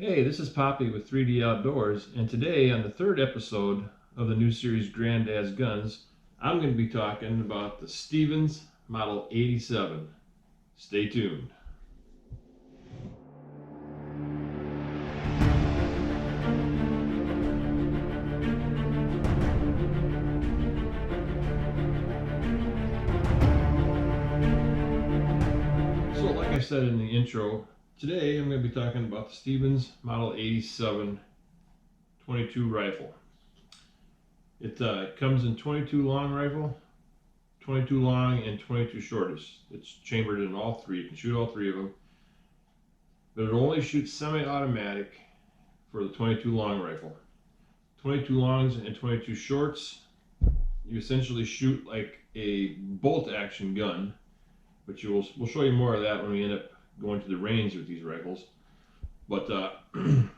Hey, this is Poppy with 3D Outdoors, and today on the third episode of the new series Grandads Guns, I'm going to be talking about the Stevens Model 87. Stay tuned. So like I said in the intro, today I'm going to be talking about the Stevens Model 87 22 rifle. It comes in 22 long rifle, 22 long, and 22 short. It's chambered in all three. You can shoot all three of them. But it only shoots semi-automatic for the 22 long rifle. 22 longs and 22 shorts, you essentially shoot like a bolt action gun, but we'll show you more of that when we end up going to the range with these rifles. But to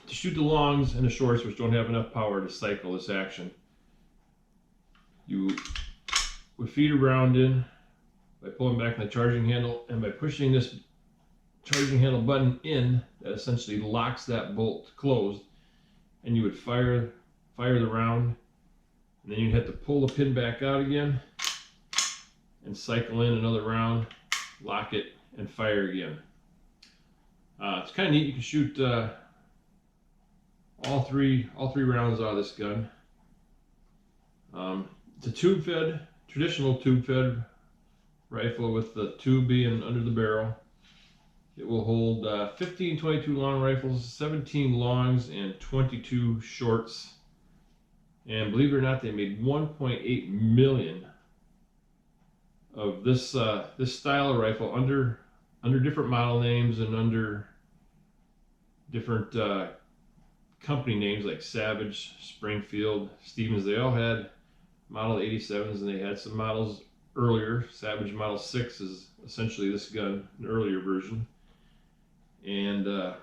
shoot the longs and the shorts, which don't have enough power to cycle this action, you would feed a round in by pulling back on the charging handle and by pushing this charging handle button in, that essentially locks that bolt closed, and you would fire the round, and then you'd have to pull the pin back out again and cycle in another round, lock it, and fire again. It's kind of neat. You can shoot all three rounds out of this gun. It's a tube-fed, traditional tube-fed rifle with the tube being under the barrel. It will hold 15 22 long rifles, 17 longs, and 22 shorts. And believe it or not, they made 1.8 million of this this style of rifle under different model names and under different company names like Savage, Springfield, Stevens. They all had Model 87s, and they had some models earlier. Savage Model 6 is essentially this gun, an earlier version. And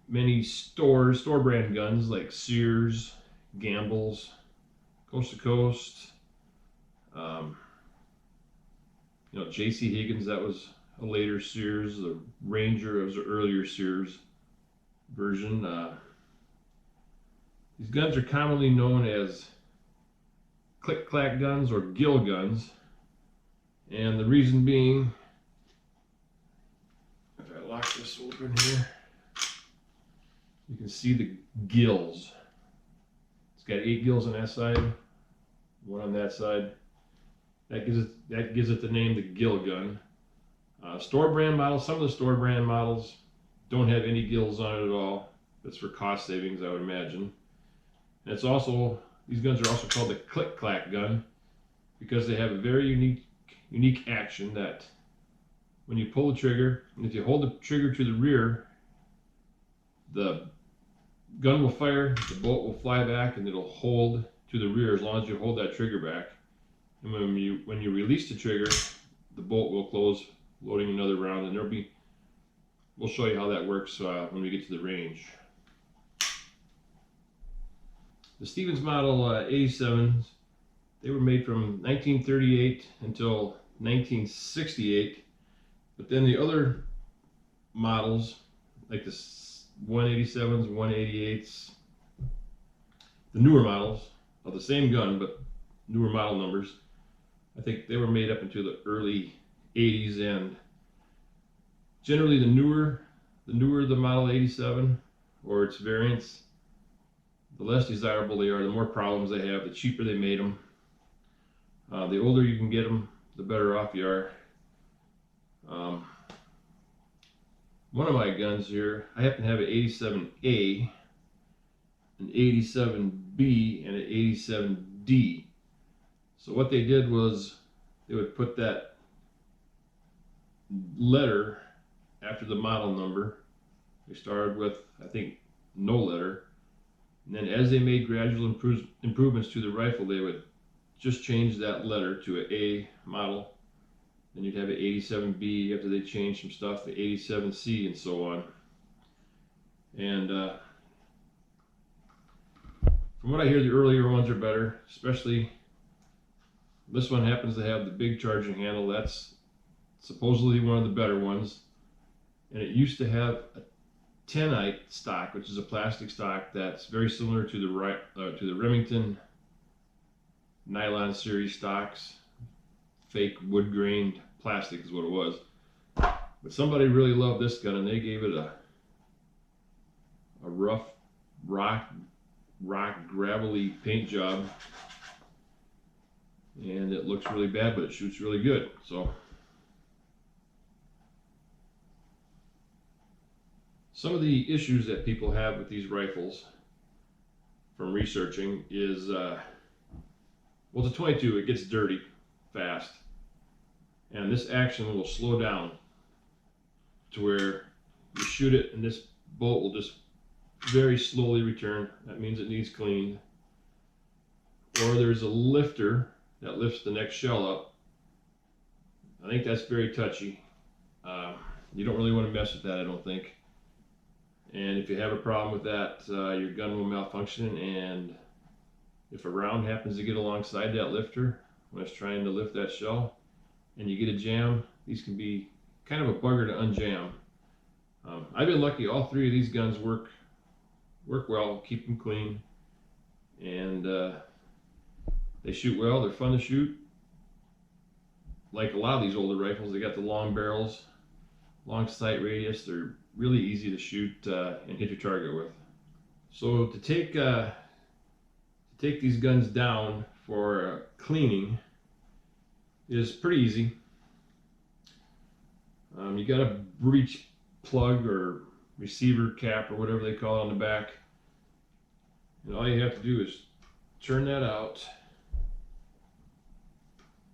many store brand guns like Sears, Gamble's, Coast to Coast, J.C. Higgins, that was a later Sears. The Ranger was an earlier Sears version. These guns are commonly known as Click-clack guns or Gill guns, and the reason being, if I lock this open here, you can see the gills. It's got 8 gills on that side, 1 on that side. That gives it the name the Gill gun. Store brand models, some of the store brand models don't have any gills on it at all. That's for cost savings, I would imagine. And it's also, these guns are also called the Click-clack gun because they have a very unique action that when you pull the trigger, and if you hold the trigger to the rear, the gun will fire, the bolt will fly back, and it'll hold to the rear as long as you hold that trigger back. And when you release the trigger, the bolt will close, loading another round, and we'll show you how that works when we get to the range. The Stevens Model 87s, they were made from 1938 until 1968, but then the other models, like the 187s, 188s, the newer models of the same gun, but newer model numbers, I think they were made up into the early 80s, and generally the newer the Model 87 or its variants, the less desirable they are, the more problems they have, the cheaper they made them. The older you can get them, the better off you are. One of my guns here, I happen to have an 87A, an 87B, and an 87D. So what they did was they would put that letter after the model number. They started with, I think, no letter. And then as they made gradual improvements to the rifle, they would just change that letter to an A model. Then you'd have an 87B after they changed some stuff, the 87C, and so on. And from what I hear, the earlier ones are better, especially this one happens to have the big charging handle. That's supposedly one of the better ones. and it used to have a 10-ite stock, which is a plastic stock that's very similar to the Remington nylon series stocks. Fake wood grained plastic is what it was. But somebody really loved this gun, and they gave it a rough rock gravelly paint job, and it looks really bad, but it shoots really good. So some of the issues that people have with these rifles from researching is, well, it's a 22, it gets dirty fast, and this action will slow down to where you shoot it and this bolt will just very slowly return. That means it needs cleaned. Or there's a lifter that lifts the next shell up. I think that's very touchy. You don't really want to mess with that, I don't think. And if you have a problem with that, your gun will malfunction, and if a round happens to get alongside that lifter when it's trying to lift that shell and you get a jam, these can be kind of a bugger to unjam. I've been lucky, all three of these guns work well, keep them clean, and they shoot well, they're fun to shoot. Like a lot of these older rifles, they got the long barrels, long sight radius, they're really easy to shoot and hit your target with. So to take these guns down for cleaning is pretty easy. You got a breech plug or receiver cap or whatever they call it on the back, and all you have to do is turn that out.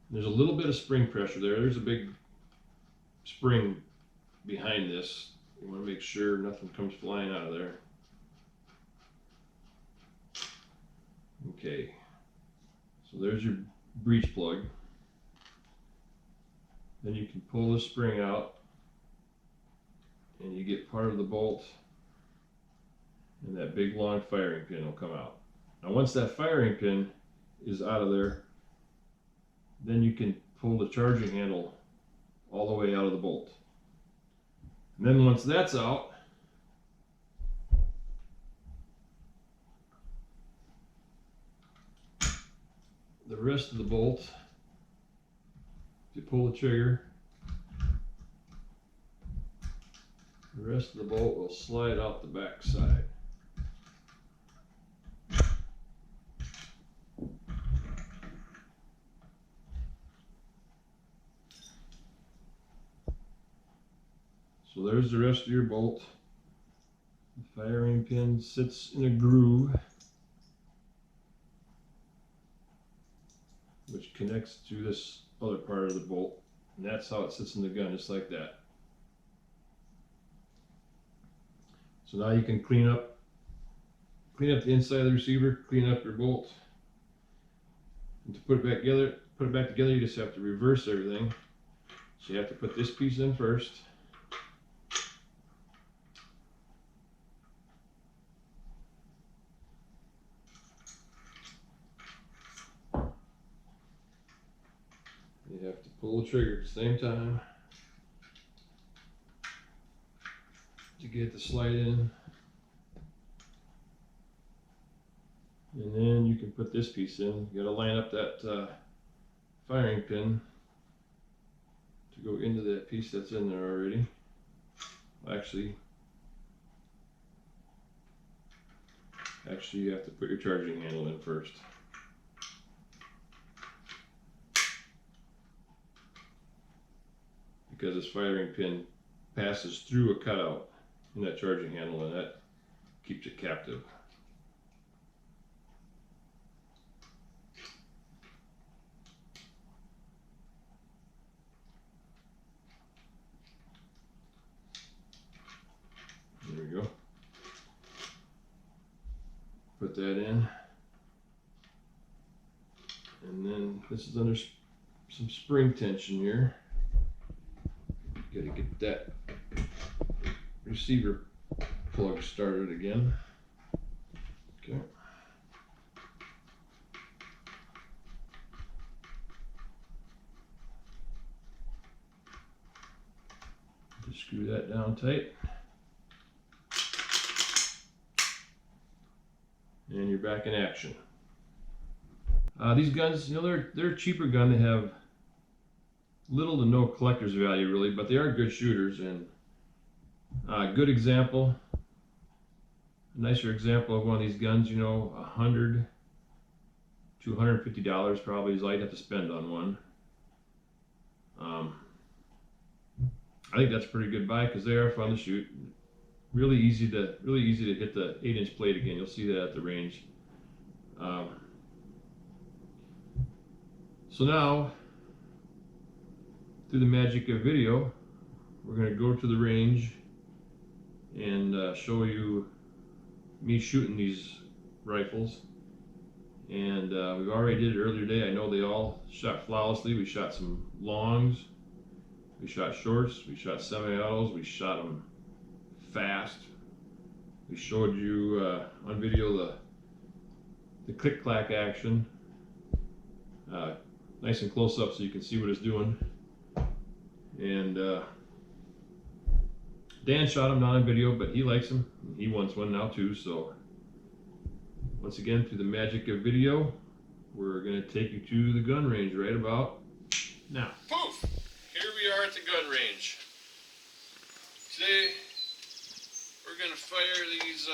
There's a little bit of spring pressure there. There's a big spring behind this. You want to make sure nothing comes flying out of there. Okay, so there's your breech plug. Then you can pull the spring out and you get part of the bolt, and that big long firing pin will come out. Now once that firing pin is out of there, then you can pull the charging handle all the way out of the bolt. And then once that's out, the rest of the bolt, if you pull the trigger, the rest of the bolt will slide out the back side. So there's the rest of your bolt. The firing pin sits in a groove which connects to this other part of the bolt, and that's how it sits in the gun, just like that. So now you can clean up the inside of the receiver, clean up your bolt. And to put it back together, you just have to reverse everything. So you have to put this piece in first. You have to pull the trigger at the same time to get the slide in. And then you can put this piece in. You got to line up that firing pin to go into that piece that's in there already. Actually, you have to put your charging handle in first. Because this firing pin passes through a cutout in that charging handle, and that keeps it captive. There we go. Put that in. And then this is under some spring tension here. Got to get that receiver plug started again. Okay. Screw that down tight. And you're back in action. These guns, you know, they're a cheaper gun. They have little to no collector's value really, but they are good shooters. And a good example, a nicer example of one of these guns, you know, $100 to $150 probably is all you'd have to spend on one. I think that's a pretty good buy because they are fun to shoot. Really easy to hit the 8-inch plate again. You'll see that at the range. So now, through the magic of video, we're going to go to the range and show you me shooting these rifles. And we've already did it earlier today. I know they all shot flawlessly. We shot some longs, we shot shorts, we shot semi-autos, we shot them fast. We showed you on video the click-clack action, nice and close up so you can see what it's doing. And Dan shot him not on video, but he likes him. He wants one now too. So once again, through the magic of video, we're going to take you to the gun range right about now. Poof! Here we are at the gun range. Today, we're going to fire these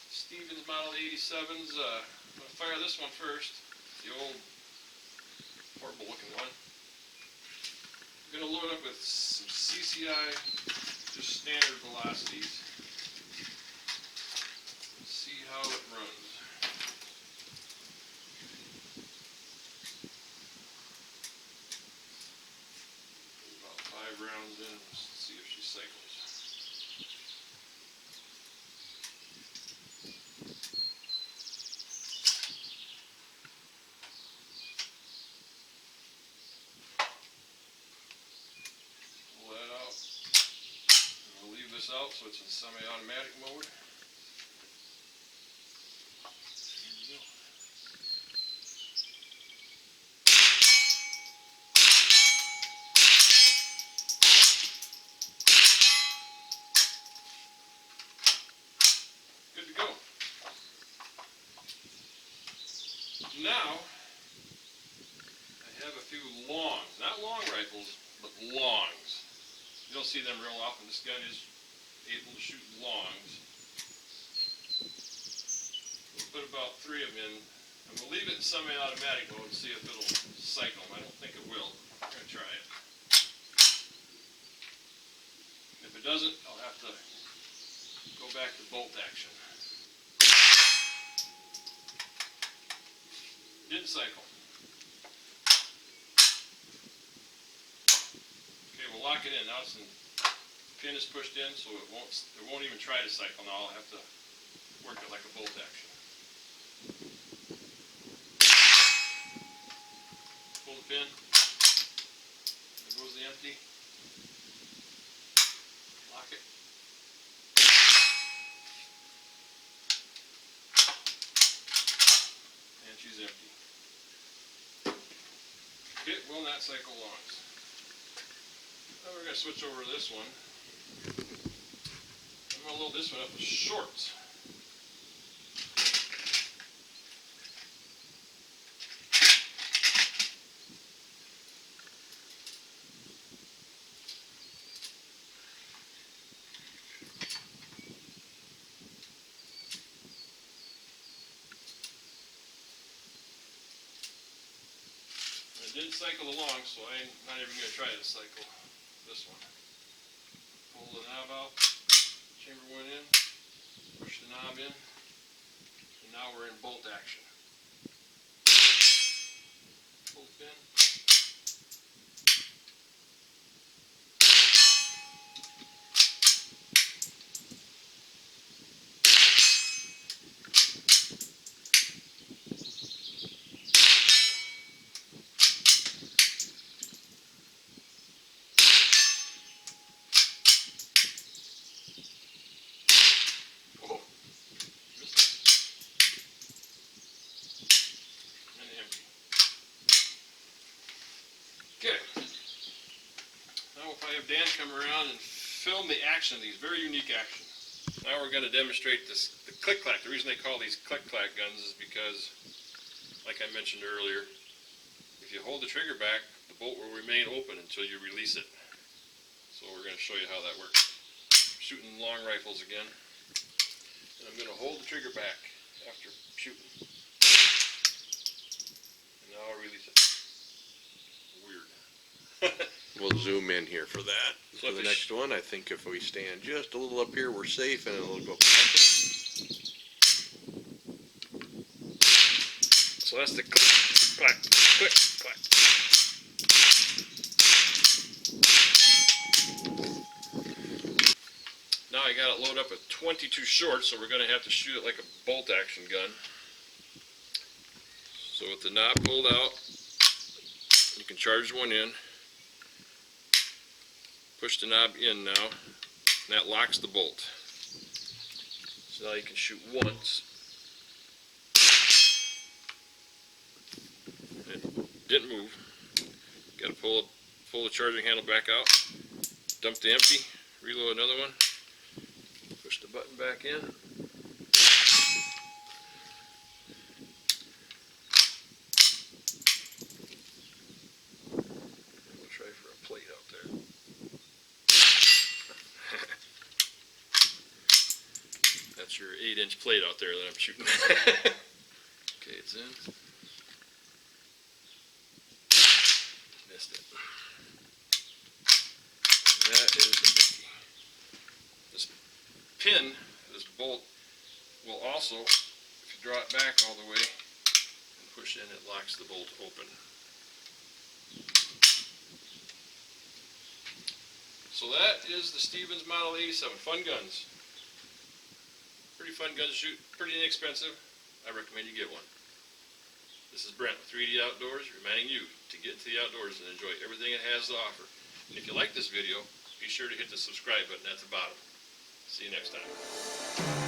Stevens Model 87s. I'm going to fire this one first, the old horrible looking one. I'm going to load up with some CCI, just standard velocities. See how it runs. About 5 rounds in, let's see if she cycles. Pull that out. I'm going to leave this out so it's in semi-automatic mode. Now, I have a few longs, not long rifles, but longs. You don't see them real often. This gun is able to shoot longs. We'll put about 3 of them in, and we'll leave it in semi-automatic mode and see if it'll cycle. I don't think it will. I'm going to try it. If it doesn't, I'll have to go back to bolt action. Didn't cycle. Okay, we'll lock it in. Now the pin is pushed in, so it won't even try to cycle. Now I'll have to work it like a bolt action. Pull the pin. There goes the empty. Lock it. And she's empty. It will not cycle longs. Now we're going to switch over to this one. I'm going to load this one up with shorts. Didn't cycle along, so I'm not even going to try to cycle this one. Pull the knob out, chamber went in, push the knob in, and now we're in bolt action. Pull the pin. I'll have Dan come around and film the action of these, very unique action. Now we're going to demonstrate the click-clack. The reason they call these click-clack guns is because, like I mentioned earlier, if you hold the trigger back, the bolt will remain open until you release it. So we're going to show you how that works. Shooting long rifles again. And I'm going to hold the trigger back after shooting. And now I'll release it. Weird. We'll zoom in here for that. So For the next one, I think if we stand just a little up here, we're safe, and it'll go. So that's the click, click, click. Now I got it loaded up at 22 short, so we're going to have to shoot it like a bolt action gun. So with the knob pulled out, you can charge one in. Push the knob in now, and that locks the bolt. So now you can shoot once. It didn't move. Got to pull the charging handle back out, dump the empty, reload another one, push the button back in. We'll try for a plate out there. That's your 8-inch plate out there that I'm shooting. Okay, it's in. Missed it. That is the biggie. This pin, this bolt, will also, if you draw it back all the way and push in, it locks the bolt open. So that is the Stevens Model 87. Fun guns. Pretty fun gun to shoot, pretty inexpensive. I recommend you get one. This is Brent with 3D Outdoors, reminding you to get into the outdoors and enjoy everything it has to offer. And if you like this video, be sure to hit the subscribe button at the bottom. See you next time.